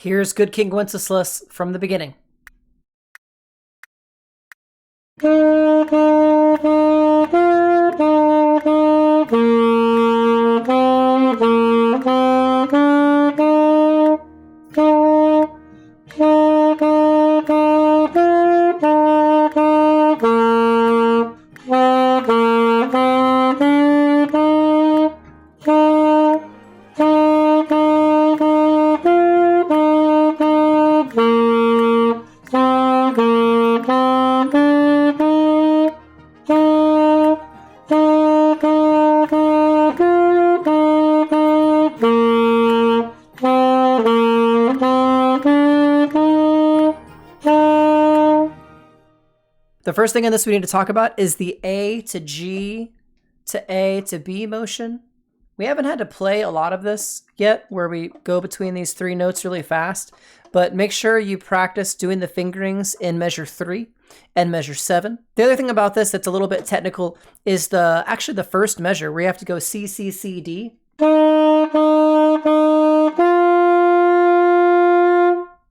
Here's Good King Wenceslas from the beginning. The first thing in this we need to talk about is the A to G to A to B motion. We haven't had to play a lot of this yet where we go between these three notes really fast, but make sure you practice doing the fingerings in measure 3 and measure 7. The other thing about this that's a little bit technical is actually the first measure where you have to go C, C, C, D.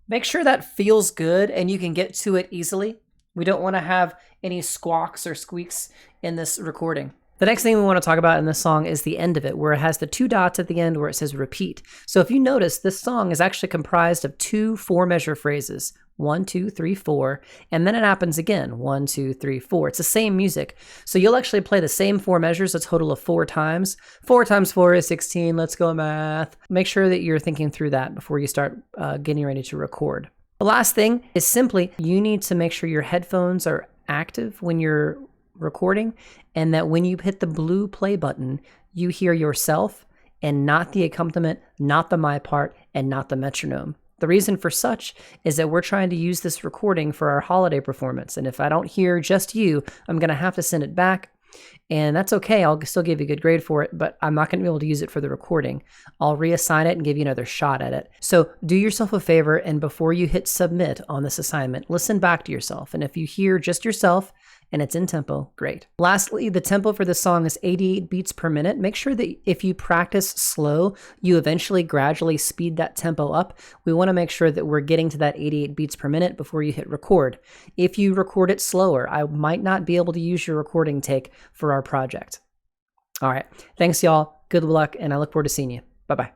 Make sure that feels good and you can get to it easily. We don't want to have any squawks or squeaks in this recording. The next thing we want to talk about in this song is the end of it, where it has the 2 dots at the end where it says repeat. So if you notice, this song is actually comprised of 2 4-measure phrases, 1, 2, 3, 4, and then it happens again, 1, 2, 3, 4. It's the same music. So you'll actually play the same 4 measures a total of 4 times. 4 times 4 is 16. Let's go math. Make sure that you're thinking through that before you start getting ready to record. The last thing is simply you need to make sure your headphones are active when you're recording and that when you hit the blue play button, you hear yourself and not the accompaniment, not the my part, and not the metronome. The reason for such is that we're trying to use this recording for our holiday performance. And if I don't hear just you, I'm going to have to send it back. And that's okay. I'll still give you a good grade for it, but I'm not going to be able to use it for the recording. I'll reassign it and give you another shot at it. So do yourself a favor, and before you hit submit on this assignment, listen back to yourself. And if you hear just yourself and it's in tempo, great. Lastly, the tempo for this song is 88 beats per minute. Make sure that if you practice slow, you eventually gradually speed that tempo up. We want to make sure that we're getting to that 88 beats per minute before you hit record. If you record it slower, I might not be able to use your recording take for our project. All right. Thanks, y'all. Good luck, and I look forward to seeing you. Bye-bye.